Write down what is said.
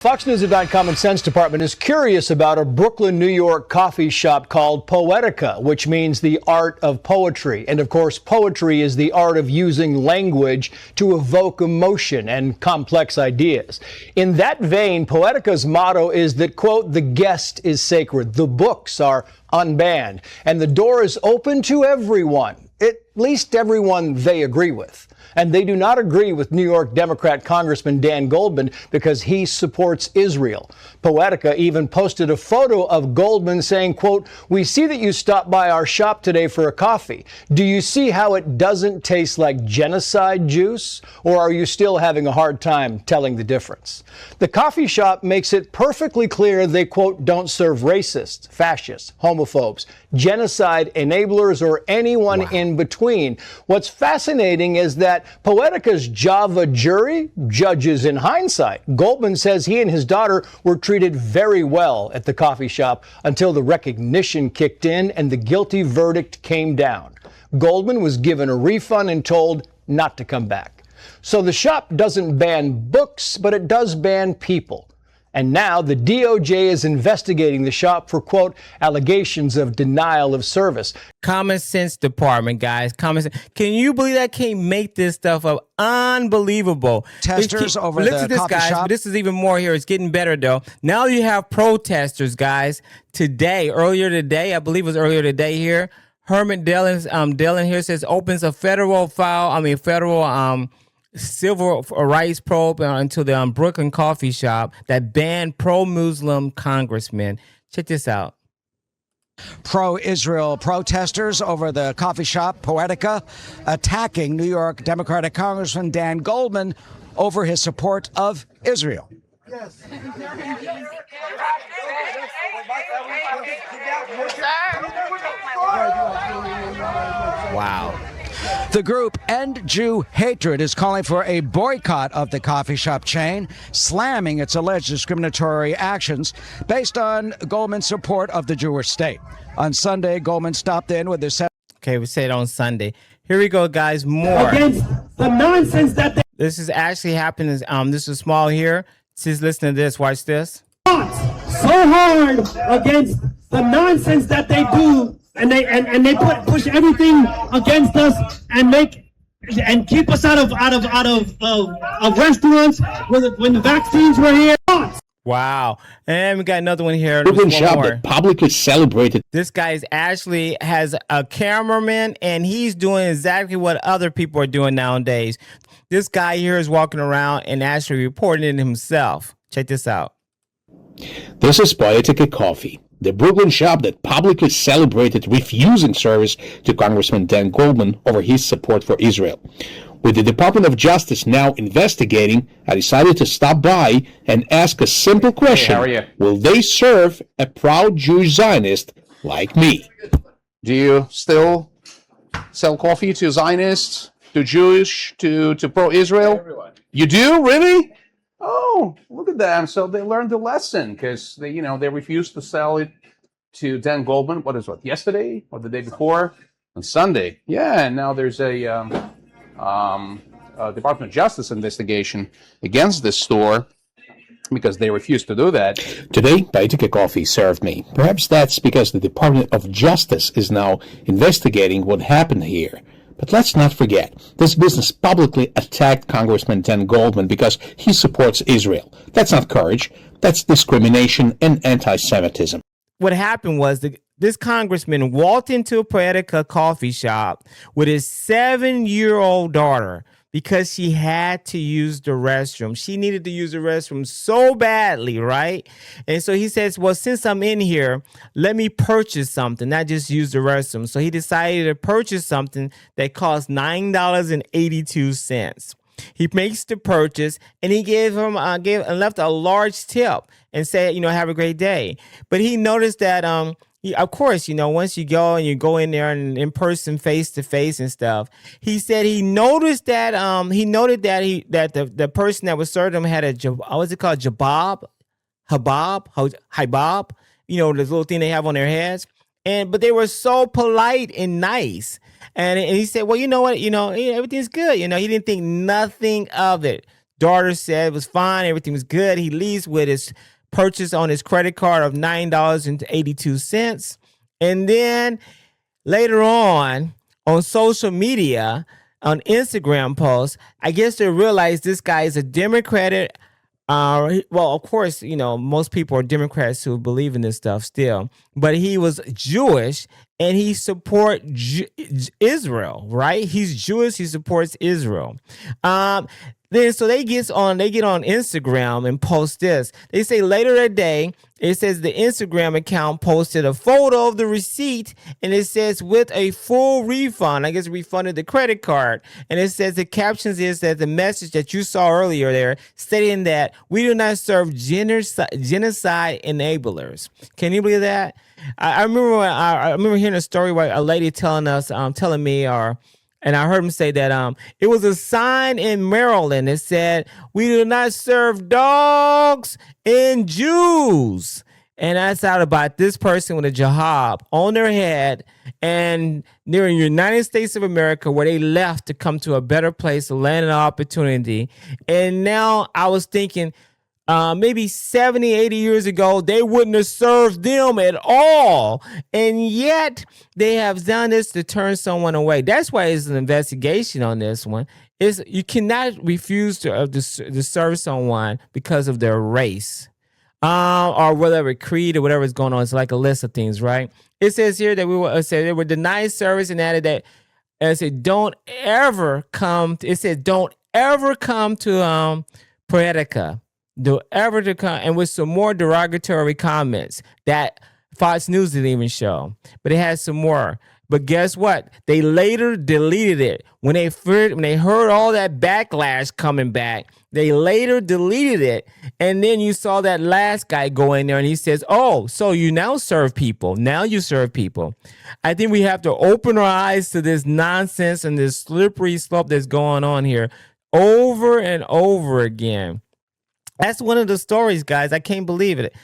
Fox News' Common Sense Department is curious about a Brooklyn, New York coffee shop called Poetica, which means the art of poetry. And of course, poetry is the art of using language to evoke emotion and complex ideas. In that vein, Poetica's motto is that, quote, the guest is sacred, the books are unbanned, and the door is open to everyone, at least everyone they agree with. And they do not agree with New York Democrat Congressman Dan Goldman because he supports Israel. Poetica even posted a photo of Goldman saying, quote, we see that you stopped by our shop today for a coffee. Do you see how it doesn't taste like genocide juice? Or are you still having a hard time telling the difference? The coffee shop makes it perfectly clear they, quote, don't serve racists, fascists, homophobes, genocide enablers, or anyone in between. What's fascinating is that Poetica's Java jury judges in hindsight. Goldman says he and his daughter were treated very well at the coffee shop until the recognition kicked in and the guilty verdict came down. Goldman was given a refund and told not to come back. So the shop doesn't ban books, but it does ban people. And now the DOJ is investigating the shop for, quote, allegations of denial of service. Common Sense Department, guys. Common Sense. Can you believe that? Can't make this stuff up? Unbelievable. Testers over the coffee shop. This is even more here. It's getting better, though. Now you have protesters, guys. Earlier today, I believe it was earlier today here, Herman Dillon here says opens a federal civil rights probe into the Brooklyn coffee shop that banned pro-Muslim congressmen. Check this out. Pro-Israel protesters over the coffee shop, Poetica, attacking New York Democratic Congressman Dan Goldman over his support of Israel. Yes. Wow. The group End Jew Hatred is calling for a boycott of the coffee shop chain, slamming its alleged discriminatory actions based on Goldman's support of the Jewish state. On Sunday, Goldman stopped in with his... Okay, we said on Sunday. Here we go, guys. More. Against the nonsense that they... This is actually happening. This is small here. Just listen to this. Watch this. So hard against the nonsense that they do. And they push everything against us and keep us out of restaurants when the vaccines were here. Wow. And we got another one here. Brooklyn shop that publicly celebrated. This guy actually has a cameraman, and he's doing exactly what other people are doing nowadays. This guy here is walking around and actually reporting it himself. Check this out. This is Poetica Coffee, the Brooklyn shop that publicly celebrated refusing service to Congressman Dan Goldman over his support for Israel. With the Department of Justice now investigating, I decided to stop by and ask a simple question. Hey, how are you? Will they serve a proud Jewish Zionist like me? Do you still sell coffee to Zionists, to Jewish, to pro-Israel? Everyone. You do? Really? Oh, look at them. So they learned the lesson because they refused to sell it to Dan Goldman. Yesterday or the day before? On Sunday. Yeah, and now there's a Department of Justice investigation against this store because they refused to do that. Today, Poetica Coffee served me. Perhaps that's because the Department of Justice is now investigating what happened here. But let's not forget, this business publicly attacked Congressman Dan Goldman because he supports Israel. That's not courage. That's discrimination and anti-Semitism. What happened was this congressman walked into a Poetica coffee shop with his 7-year-old daughter because she had to use the restroom. She needed to use the restroom so badly, right? And so he says, well, since I'm in here, let me purchase something, not just use the restroom. So he decided to purchase something that cost $9.82. He makes the purchase, and he left a large tip and said, have a great day. But he noticed that of course, once you go in there and in person, face to face and stuff, he said he noticed that the person that was serving him had what's it called, hijab, this little thing they have on their heads, but they were so polite and nice, and he said, well, you know what, everything's good, he didn't think nothing of it. daughter said it was fine, everything was good. He leaves with his purchase on his credit card of $9.82. And then later on social media, on Instagram posts, I guess they realized this guy is a Democrat. Well, of course, most people are Democrats who believe in this stuff still, but he was Jewish and he support Israel, right? He's Jewish. He supports Israel. Then so they get on Instagram and post this. They say later that day, it says the Instagram account posted a photo of the receipt and it says with a full refund. I guess refunded the credit card. And it says the captions is that the message that you saw earlier there stating that we do not serve genocide enablers. Can you believe that? I remember hearing a story where a lady telling me and I heard him say that it was a sign in Maryland that said, we do not serve dogs and Jews. And I thought about this person with a jihad on their head and they're in the United States of America where they left to come to a better place, a land of opportunity. And now I was thinking, maybe 70, 80 years ago, they wouldn't have served them at all. And yet they have done this to turn someone away. That's why it's an investigation on this one. You cannot refuse to serve someone because of their race or whatever creed or whatever is going on. It's like a list of things, right? It says here that they were denied service and added that it said, don't ever come to Poetica. Do ever to come and with some more derogatory comments that Fox News didn't even show, but it has some more. But guess what? They later deleted it when they heard all that backlash coming back. They later deleted it, and then you saw that last guy go in there and he says, "Oh, so you now serve people? Now you serve people." I think we have to open our eyes to this nonsense and this slippery slope that's going on here over and over again. That's one of the stories, guys. I can't believe it.